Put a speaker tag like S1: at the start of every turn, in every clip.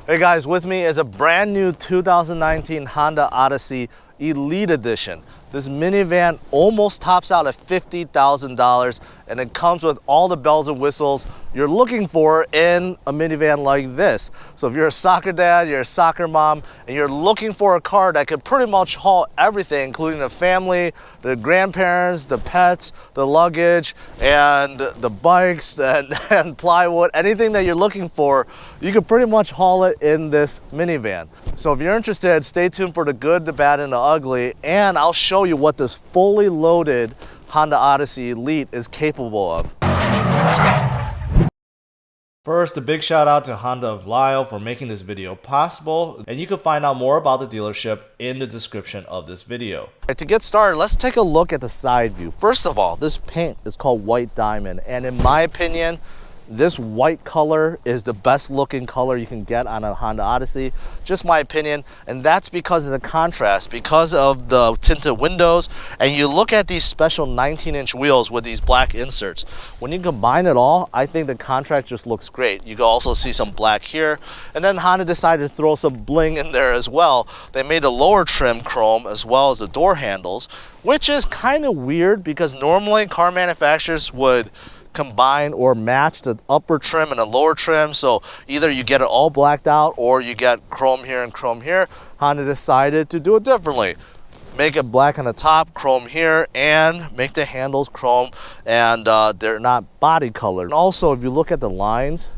S1: Hey guys, with me is a brand new 2019 Honda Odyssey Elite Edition. This minivan almost tops out at $50,000 and it comes with all the bells and whistles you're looking for in a minivan like this. So if you're a soccer dad, you're a soccer mom, and you're looking for a car that could pretty much haul everything, including the family, the grandparents, the pets, the luggage, and the bikes and plywood, anything that you're looking for, you can pretty much haul it in this minivan. So if you're interested, stay tuned for the good, the bad, and the ugly, and I'll show you what this fully loaded Honda Odyssey Elite is capable of. First, a big shout out to Honda of Lyle for making this video possible, and you can find out more about the dealership in the description of this video. To get started, let's take a look at the side view. First of all, this paint is called White Diamond, and in my opinion, this white color is the best looking color you can get on a Honda Odyssey, just my opinion, and that's because of the contrast, because of the tinted windows, and you look at these special 19-inch wheels with these black inserts. When you combine it all, I think the contrast just looks great. You can also see some black here, and then Honda decided to throw some bling in there as well. They made a lower trim chrome as well as the door handles, which is kind of weird because normally car manufacturers would combine or match the upper trim and the lower trim, so either you get it all blacked out or you get chrome here and chrome here. Honda decided to do it differently, make it black on the top, chrome here, and make the handles chrome, and they're not body colored. And also, if you look at the lines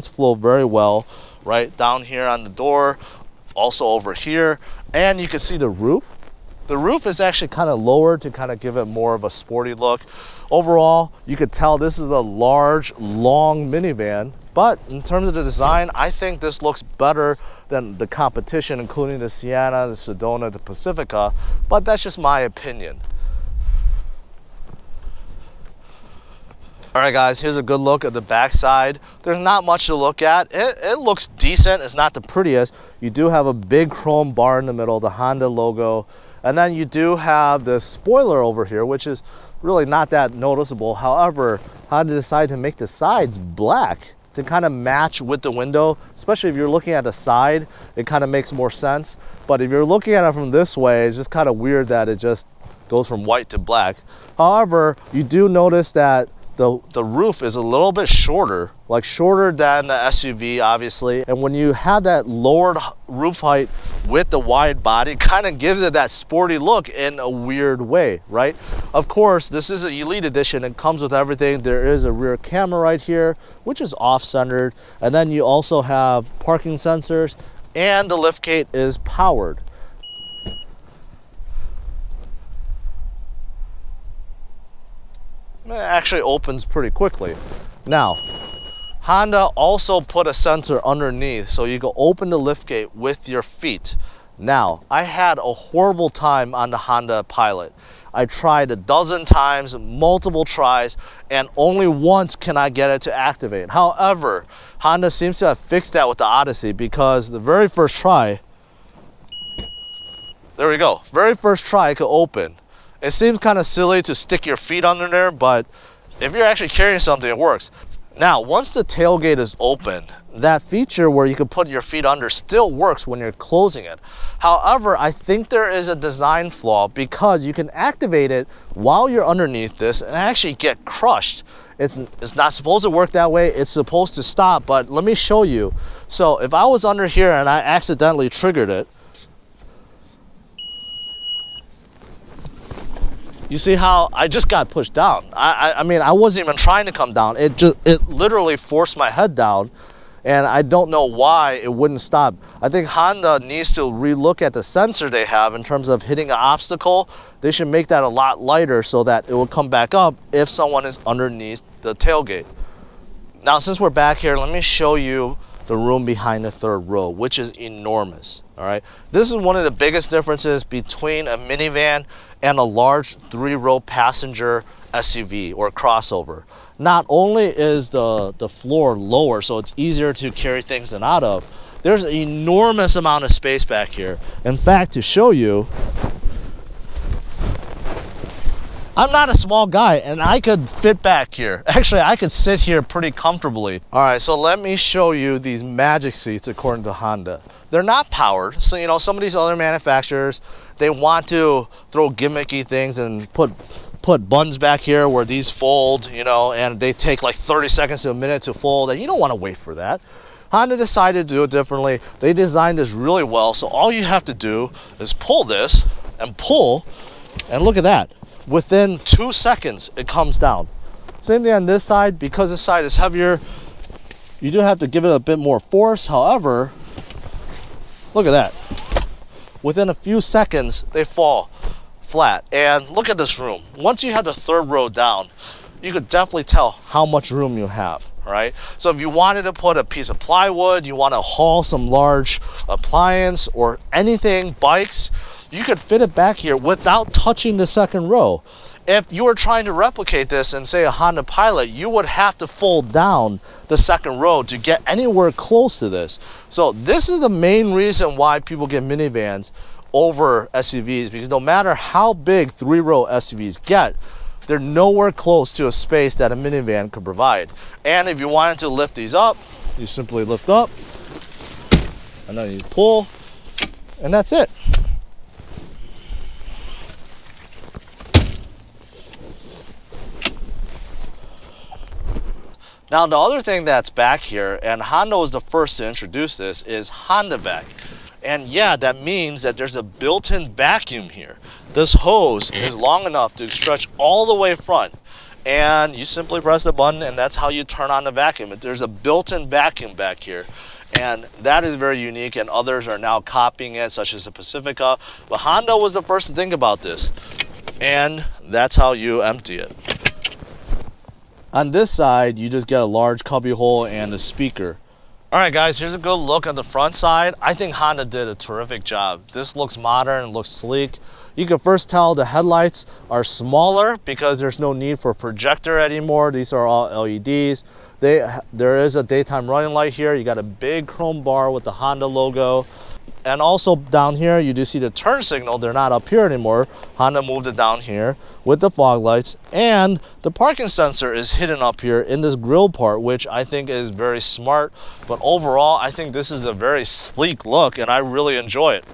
S1: flow very well right down here on the door, also over here, and you can see the roof. The roof is actually kind of lowered to kind of give it more of a sporty look. Overall, you could tell this is a large, long minivan, but in terms of the design, I think this looks better than the competition, including the Sienna, the Sedona, the Pacifica, but that's just my opinion. All right guys, here's a good look at the back side. There's not much to look at. It looks decent. It's not the prettiest. You do have a big chrome bar in the middle, the Honda logo. And then you do have the spoiler over here, which is really not that noticeable. However, Honda decided to make the sides black to kind of match with the window, especially if you're looking at the side, it kind of makes more sense. But if you're looking at it from this way, it's just kind of weird that it just goes from white to black. However, you do notice that the roof is a little bit shorter, like shorter than the SUV, obviously. And when you have that lowered roof height with the wide body, it kind of gives it that sporty look in a weird way, right? Of course, this is an Elite Edition. It comes with everything. There is a rear camera right here, which is off-centered. And then you also have parking sensors, and the liftgate is powered. It actually opens pretty quickly. Now, Honda also put a sensor underneath so you can open the liftgate with your feet. Now, I had a horrible time on the Honda Pilot. I tried a dozen times, multiple tries, and only once can I get it to activate. However, Honda seems to have fixed that with the Odyssey, because the very first try, there we go, very first try it could open. It seems kind of silly to stick your feet under there, but if you're actually carrying something, it works. Now, once the tailgate is open, that feature where you can put your feet under still works when you're closing it. However, I think there is a design flaw, because you can activate it while you're underneath this and actually get crushed. It's not supposed to work that way. It's supposed to stop, but let me show you. So if I was under here and I accidentally triggered it, you see how I just got pushed down. I mean, I wasn't even trying to come down. It literally forced my head down, and I don't know why it wouldn't stop. I think Honda needs to relook at the sensor they have in terms of hitting an obstacle. They should make that a lot lighter so that it will come back up if someone is underneath the tailgate. Now, since we're back here, let me show you the room behind the third row, which is enormous. All right, this is one of the biggest differences between a minivan and a large 3-row passenger SUV or crossover. Not only is the floor lower, so it's easier to carry things in and out of, there's an enormous amount of space back here. In fact, to show you, I'm not a small guy and I could fit back here. Actually, I could sit here pretty comfortably. All right, so let me show you these magic seats according to Honda. They're not powered. So, you know, some of these other manufacturers, they want to throw gimmicky things and put buttons back here where these fold, you know, and they take like 30 seconds to a minute to fold, and you don't want to wait for that. Honda decided to do it differently. They designed this really well, so all you have to do is pull this and pull, and look at that. Within 2 seconds, it comes down. Same thing on this side. Because this side is heavier, you do have to give it a bit more force. However, look at that. Within a few seconds, they fall flat. And look at this room. Once you have the third row down, you could definitely tell how much room you have, right? So if you wanted to put a piece of plywood, you want to haul some large appliance or anything, bikes, you could fit it back here without touching the second row. If you were trying to replicate this in, say, a Honda Pilot, you would have to fold down the second row to get anywhere close to this. So this is the main reason why people get minivans over SUVs, because no matter how big 3-row SUVs get, they're nowhere close to a space that a minivan could provide. And if you wanted to lift these up, you simply lift up, and then you pull, and that's it. Now, the other thing that's back here, and Honda was the first to introduce this, is Honda Vac. And yeah, that means that there's a built-in vacuum here. This hose is long enough to stretch all the way front, and you simply press the button, and that's how you turn on the vacuum. There's a built-in vacuum back here, and that is very unique, and others are now copying it, such as the Pacifica. But Honda was the first to think about this, and that's how you empty it. On this side, you just get a large cubby hole and a speaker. All right, guys, here's a good look at the front side. I think Honda did a terrific job. This looks modern, looks sleek. You can first tell the headlights are smaller because there's no need for a projector anymore. These are all LEDs. There is a daytime running light here. You got a big chrome bar with the Honda logo. And also down here, you do see the turn signal. They're not up here anymore. Honda moved it down here with the fog lights. And the parking sensor is hidden up here in this grill part, which I think is very smart. But overall, I think this is a very sleek look, and I really enjoy it.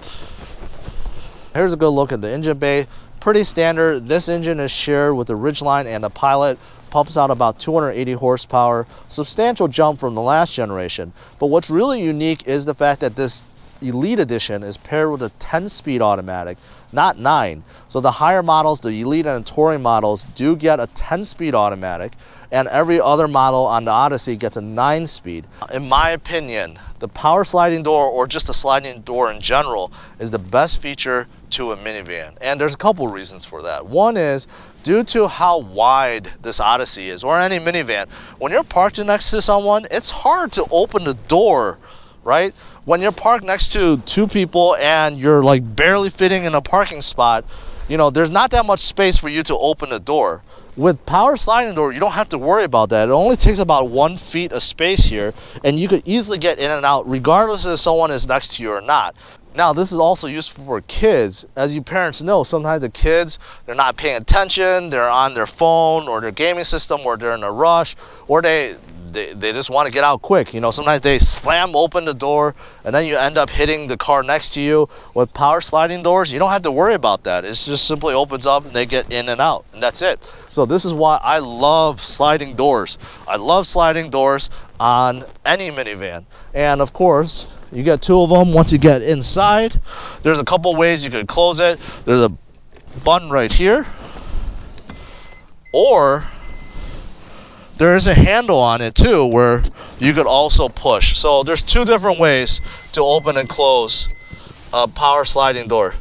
S1: Here's a good look at the engine bay. Pretty standard. This engine is shared with the Ridgeline and the Pilot. Pumps out about 280 horsepower. Substantial jump from the last generation. But what's really unique is the fact that this Elite Edition is paired with a 10-speed automatic, not 9. So the higher models, the Elite and the Touring models, do get a 10-speed automatic, and every other model on the Odyssey gets a 9-speed. In my opinion, the power sliding door, or just a sliding door in general, is the best feature to a minivan. And there's a couple reasons for that. One is due to how wide this Odyssey is, or any minivan. When you're parked next to someone, it's hard to open the door, right? When you're parked next to two people and you're like barely fitting in a parking spot, you know, there's not that much space for you to open the door. With power sliding door, you don't have to worry about that. It only takes about 1 feet of space here, and you could easily get in and out regardless if someone is next to you or not. Now, this is also useful for kids. As you parents know, sometimes the kids, they're not paying attention, they're on their phone or their gaming system, or they're in a rush, or they just want to get out quick. You know, sometimes they slam open the door and then you end up hitting the car next to you. With power sliding doors, you don't have to worry about that. It just simply opens up and they get in and out, and that's it. So this is why I love sliding doors. I love sliding doors on any minivan. And of course, you get 2 of them once you get inside. There's a couple ways you could close it. There's a button right here, or there is a handle on it too where you could also push. So there's 2 different ways to open and close a power sliding door.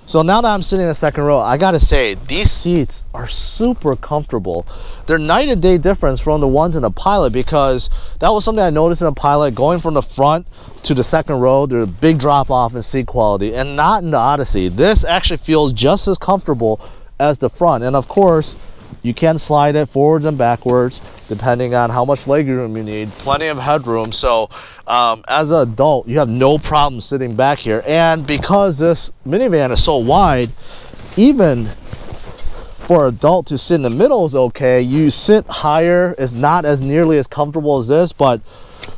S1: So now that I'm sitting in the second row, I gotta say, these seats are super comfortable. They're night and day difference from the ones in the Pilot, because that was something I noticed in the Pilot. Going from the front to the second row, there's a big drop off in seat quality, and not in the Odyssey. This actually feels just as comfortable as the front. And of course, You can slide it forwards and backwards depending on how much legroom you need. Plenty of headroom, so as an adult you have no problem sitting back here. And because this minivan is so wide, even for an adult to sit in the middle is okay. You sit higher, it's not as nearly as comfortable as this, but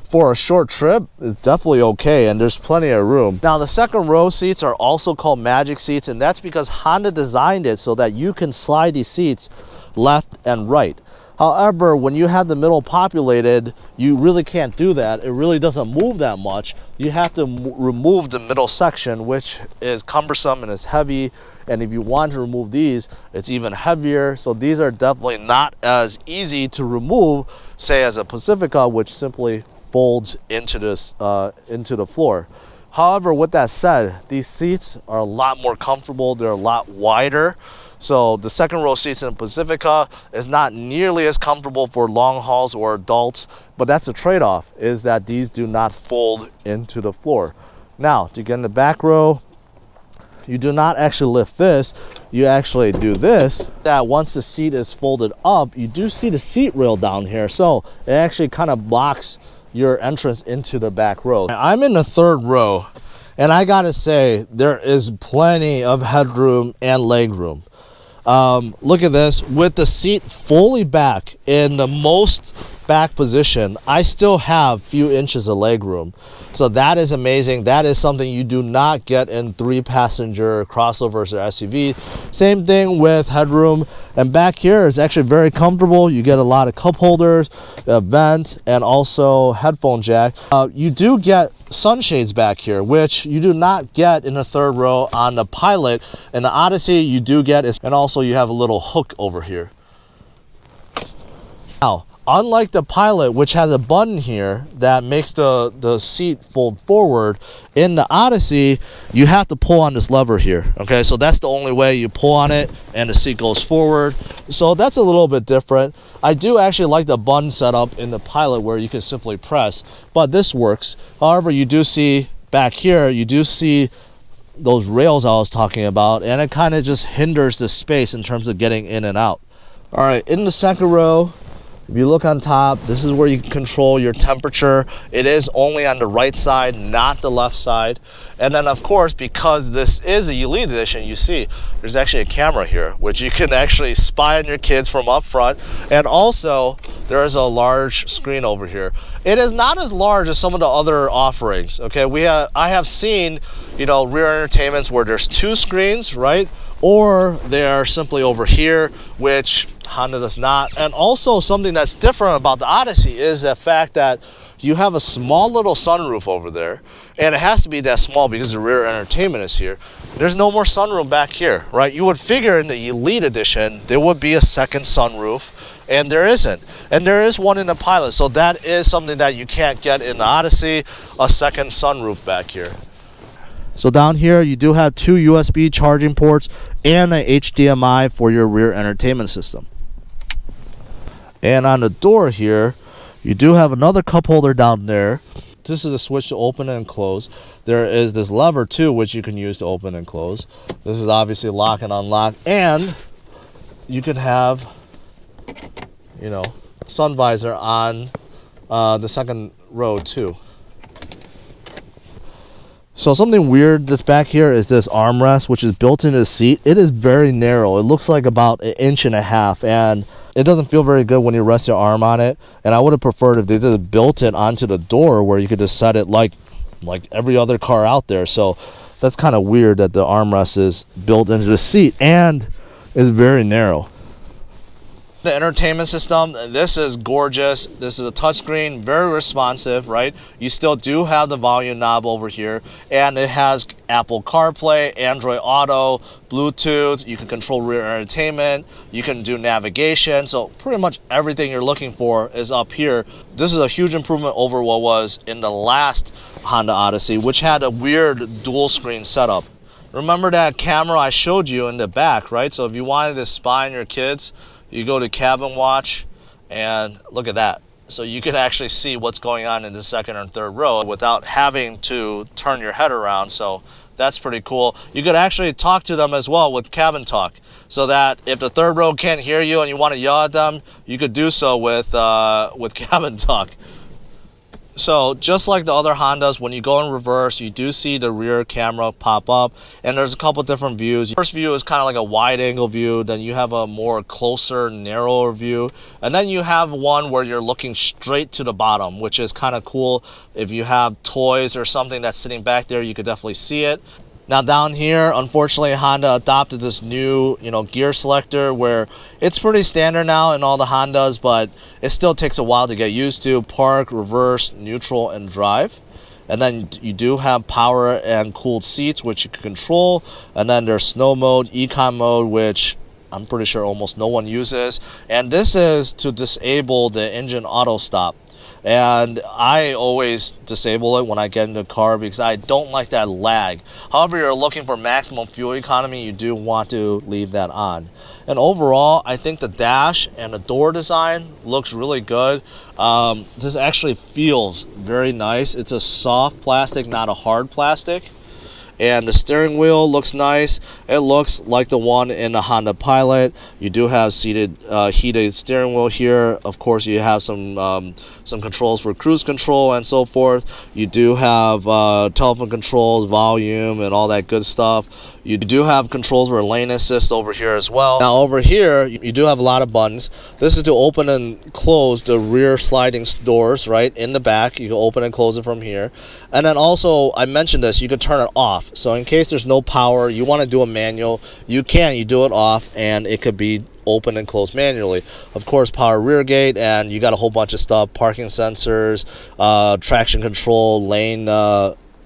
S1: for a short trip it's definitely okay, and there's plenty of room. Now the second row seats are also called magic seats, and that's because Honda designed it so that you can slide these seats left and right. However, when you have the middle populated, you really can't do that. It really doesn't move that much. You have to remove the middle section, which is cumbersome and is heavy. And if you want to remove these, it's even heavier. So these are definitely not as easy to remove, say as a Pacifica, which simply folds into the floor. However, with that said, these seats are a lot more comfortable. They're a lot wider. So the second row seats in the Pacifica is not nearly as comfortable for long hauls or adults, but that's the trade-off, is that these do not fold into the floor. Now, to get in the back row, you do not actually lift this, you actually do this. That once the seat is folded up, you do see the seat rail down here, so it actually kind of blocks your entrance into the back row. I'm in the third row, and I gotta say, there is plenty of headroom and legroom. Look at this, with the seat fully back in the most back position, I still have few inches of leg room. So that is amazing. That is something you do not get in 3-passenger crossovers or SUVs. Same thing with headroom. And back here is actually very comfortable. You get a lot of cup holders, a vent, and also headphone jack. You do get sunshades back here, which you do not get in the third row on the Pilot. In the Odyssey, you do get, and also you have a little hook over here. Now, unlike the Pilot, which has a button here that makes the seat fold forward, in the Odyssey, you have to pull on this lever here. Okay, so that's the only way. You pull on it and the seat goes forward. So that's a little bit different. I do actually like the button setup in the Pilot where you can simply press, but this works. However, you do see back here, you do see those rails I was talking about, and it kind of just hinders the space in terms of getting in and out. All right, in the second row, if you look on top, this is where you can control your temperature. It is only on the right side, not the left side. And then of course, because this is a Elite edition, you see there's actually a camera here, which you can actually spy on your kids from up front. And also there is a large screen over here. It is not as large as some of the other offerings. Okay, I have seen, you know, rear entertainments where there's 2 screens, right? Or they are simply over here, which Honda does not. And also something that's different about the Odyssey is the fact that you have a small little sunroof over there, and it has to be that small because the rear entertainment is here. There's no more sunroom back here, right? You would figure in the Elite edition there would be a second sunroof, and there isn't. And there is one in the Pilot, so that is something that you can't get in the Odyssey, a second sunroof back here. So down here you do have 2 USB charging ports and a HDMI for your rear entertainment system. And on the door here, you do have another cup holder down there. This is a switch to open and close. There is this lever too, which you can use to open and close. This is obviously lock and unlock, and you can have, you know, sun visor on the second row too. So something weird that's back here is this armrest, which is built into the seat. It is very narrow. It looks like about 1.5 inches, and it doesn't feel very good when you rest your arm on it. And I would have preferred if they just built it onto the door where you could just set it like every other car out there. So that's kind of weird that the armrest is built into the seat and is very narrow. The entertainment system, this is gorgeous. This is a touchscreen, very responsive, right? You still do have the volume knob over here, and it has Apple CarPlay, Android Auto, Bluetooth. You can control rear entertainment, you can do navigation, so pretty much everything you're looking for is up here. This is a huge improvement over what was in the last Honda Odyssey, which had a weird dual screen setup. Remember that camera I showed you in the back, right? So if you wanted to spy on your kids, you go to cabin watch, and look at that. So you can actually see what's going on in the second and third row without having to turn your head around. So That's pretty cool. You could actually talk to them as well with cabin talk, so that if the third row can't hear you and you want to yell at them, you could do so with cabin talk. So just like the other Hondas, when you go in reverse, you do see the rear camera pop up, and there's a couple different views. First view is kind of like a wide angle view, then you have a more closer, narrower view, and then you have one where you're looking straight to the bottom, which is kind of cool. If you have toys or something that's sitting back there, you could definitely see it. Now down here, unfortunately, Honda adopted this new, gear selector where it's pretty standard now in all the Hondas, but it still takes a while to get used to. Park, reverse, neutral, and drive. And then you do have power and cooled seats, which you can control. And then there's snow mode, econ mode, which I'm pretty sure almost no one uses. And this is to disable the engine auto stop. And I always disable it when I get in the car because I don't like that lag. However, you're looking for maximum fuel economy, you do want to leave that on. And overall, I think the dash and the door design looks really good. This actually feels very nice. It's a soft plastic, not a hard plastic. And the steering wheel looks nice. It looks like the one in the Honda Pilot. You do have heated steering wheel here. Of course, you have some controls for cruise control and so forth. You do have telephone controls, volume, and all that good stuff. You do have controls for lane assist over here as well. Now over here, you do have a lot of buttons. This is to open and close the rear sliding doors, right, in the back. You can open and close it from here. And then also, I mentioned this, you can turn it off. So in case there's no power, you want to do a manual, you do it off, and it could be open and closed manually. Of course, power rear gate, and you got a whole bunch of stuff, parking sensors, traction control,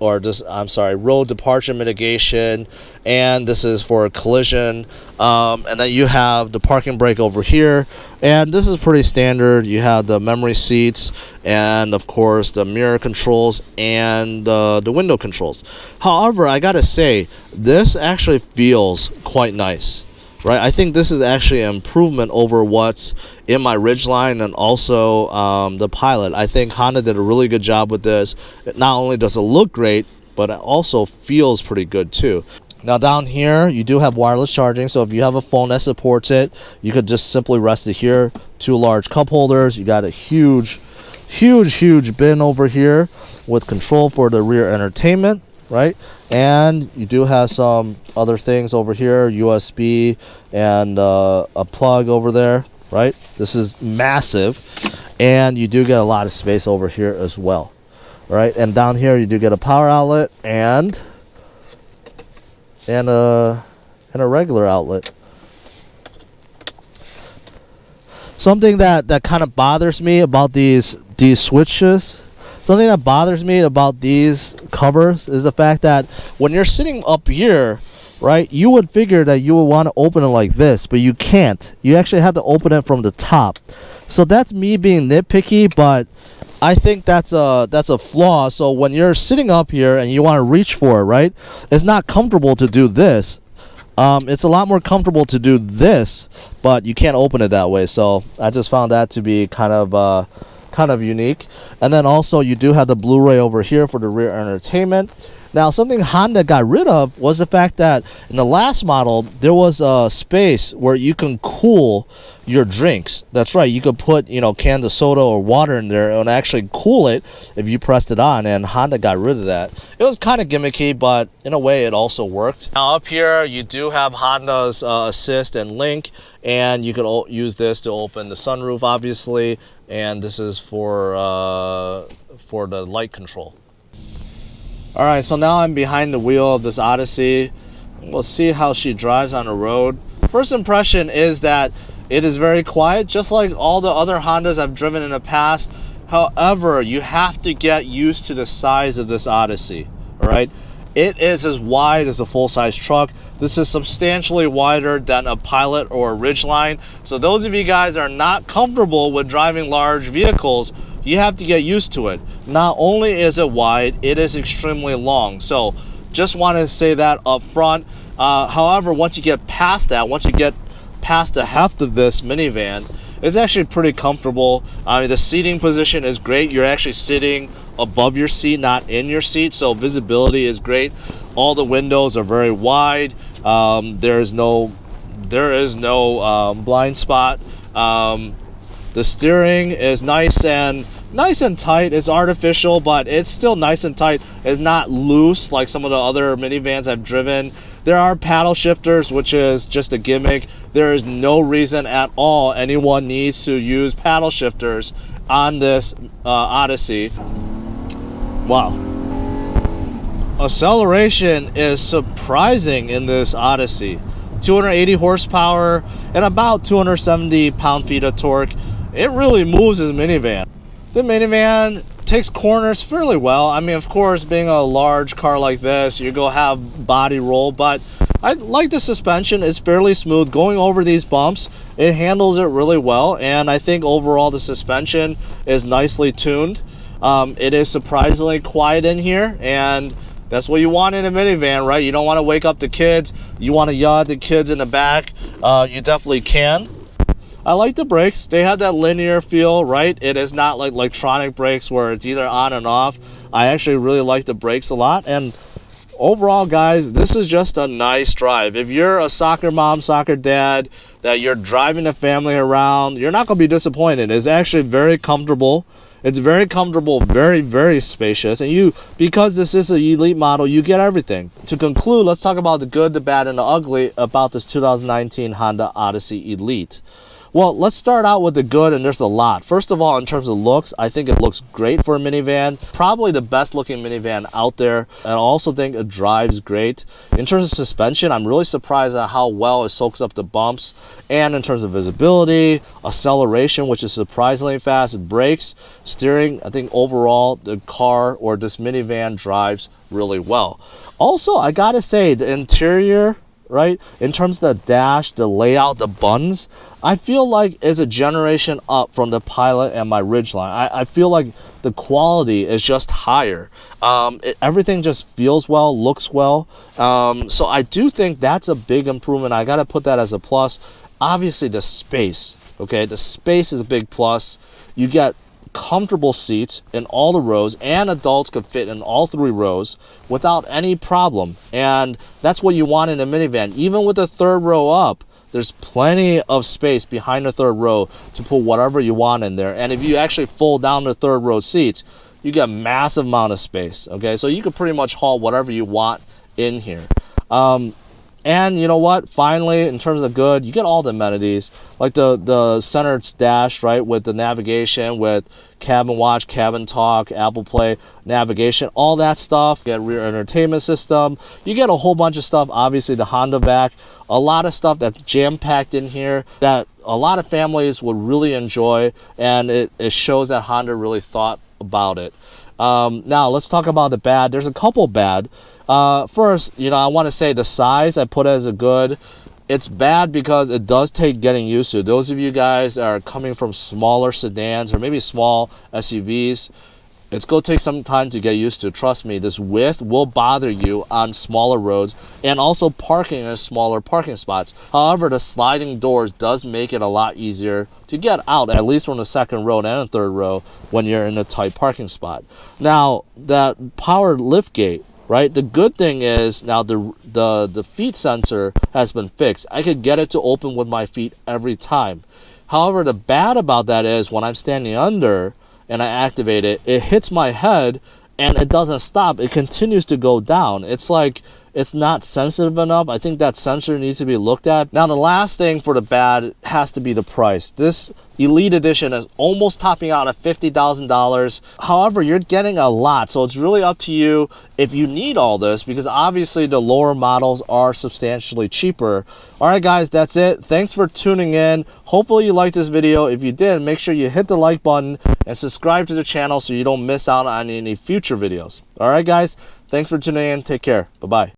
S1: road departure mitigation, and this is for collision. And then you have the parking brake over here, and this is pretty standard. You have the memory seats, and of course the mirror controls and the window controls. However, I gotta say, this actually feels quite nice. Right, I think this is actually an improvement over what's in my Ridgeline and also the Pilot. I think Honda did a really good job with this. Not only does it look great, but it also feels pretty good too. Now down here, you do have wireless charging, so if you have a phone that supports it, you could just simply rest it here. 2 large cup holders. You got a huge bin over here with control for the rear entertainment. Right, and you do have some other things over here, USB and a plug over there. Right, this is massive, and you do get a lot of space over here as well. Right, and down here you do get a power outlet and a regular outlet. Something that kind of bothers me about these switches. Something that bothers me about these covers is the fact that when you're sitting up here, right, you would figure that you would want to open it like this, but you can't. You actually have to open it from the top. So that's me being nitpicky, but I think that's a flaw. So when you're sitting up here and you want to reach for it, right, it's not comfortable to do this. It's a lot more comfortable to do this, but you can't open it that way. So I just found that to be kind of unique. And then also you do have the Blu-ray over here for the rear entertainment. Now something Honda got rid of was the fact that in the last model there was a space where you can cool your drinks. That's right, you could put cans of soda or water in there and actually cool it if you pressed it on, and Honda got rid of that. It was kind of gimmicky, but in a way it also worked. Now up here you do have Honda's assist and link, and you could use this to open the sunroof obviously, and this is for the light control. Alright, so now I'm behind the wheel of this Odyssey. We'll see how she drives on the road. First impression is that it is very quiet, just like all the other Hondas I've driven in the past. However, you have to get used to the size of this Odyssey. Alright, it is as wide as a full-size truck. This is substantially wider than a Pilot or a Ridgeline. So those of you guys that are not comfortable with driving large vehicles, you have to get used to it. Not only is it wide, it is extremely long. So just want to say that up front. However, once you get past that, once you get past the heft of this minivan, it's actually pretty comfortable. I mean, the seating position is great. You're actually sitting above your seat, not in your seat, so visibility is great. All the windows are very wide. There is no blind spot. The steering is nice and tight. It's artificial, but it's still nice and tight. It's not loose like some of the other minivans I've driven. There are paddle shifters, which is just a gimmick. There is no reason at all anyone needs to use paddle shifters on this Odyssey. Wow. Acceleration is surprising in this Odyssey. 280 horsepower and about 270 pound-feet of torque. It really moves as a minivan. The minivan takes corners fairly well. I mean, of course, being a large car like this, you're gonna have body roll, but I like the suspension. It's fairly smooth. Going over these bumps, it handles it really well, and I think overall the suspension is nicely tuned. It is surprisingly quiet in here, and that's what you want in a minivan, right? You don't want to wake up the kids. You want to yell at the kids in the back. You definitely can. I like the brakes. They have that linear feel, right? It is not like electronic brakes where it's either on and off. I actually really like the brakes a lot. And overall, guys, this is just a nice drive. If you're a soccer mom, soccer dad, that you're driving the family around, you're not going to be disappointed. It's actually very comfortable. It's very comfortable, very, very spacious. And because this is an Elite model, you get everything. To conclude, let's talk about the good, the bad, and the ugly about this 2019 Honda Odyssey Elite. Well, let's start out with the good, and there's a lot. First of all, in terms of looks, I think it looks great for a minivan. Probably the best looking minivan out there. And I also think it drives great. In terms of suspension, I'm really surprised at how well it soaks up the bumps. And in terms of visibility, acceleration, which is surprisingly fast, brakes, steering, I think overall the car or this minivan drives really well. Also, I gotta say, the interior, right, in terms of the dash, the layout, the buttons, I feel like it's a generation up from the Pilot and my Ridgeline. I feel like the quality is just higher. Everything just feels well, looks well. So I do think that's a big improvement. I gotta put that as a plus. Obviously the space, okay, the space is a big plus. You get comfortable seats in all the rows, and adults could fit in all 3 rows without any problem. And that's what you want in a minivan. Even with the 3rd row up, there's plenty of space behind the 3rd row to put whatever you want in there. And if you actually fold down the 3rd row seats, you get a massive amount of space. Okay, so you can pretty much haul whatever you want in here. And you know what? Finally, in terms of good, you get all the amenities, like the center dash, right, with the navigation, with cabin watch, cabin talk, Apple Play, navigation, all that stuff. You get rear entertainment system. You get a whole bunch of stuff. Obviously, the Honda vac. A lot of stuff that's jam-packed in here that a lot of families would really enjoy, and it shows that Honda really thought about it. Now, let's talk about the bad. There's a couple bad. First, you know, I want to say the size I put as a good. It's bad because it does take getting used to. Those of you guys that are coming from smaller sedans or maybe small SUVs, it's going to take some time to get used to. Trust me, this width will bother you on smaller roads and also parking in smaller parking spots. However, the sliding doors does make it a lot easier to get out, at least from the 2nd row and the 3rd row when you're in a tight parking spot. Now, that power lift gate, right? The good thing is now the feet sensor has been fixed. I could get it to open with my feet every time. However, the bad about that is when I'm standing under and I activate it, it hits my head and it doesn't stop. It continues to go down. It's like it's not sensitive enough. I think that sensor needs to be looked at. Now, the last thing for the bad has to be the price. This Elite Edition is almost topping out at $50,000. However, you're getting a lot, so it's really up to you if you need all this, because obviously the lower models are substantially cheaper. All right, guys, that's it. Thanks for tuning in. Hopefully you liked this video. If you did, make sure you hit the like button and subscribe to the channel so you don't miss out on any future videos. All right, guys, thanks for tuning in. Take care. Bye-bye.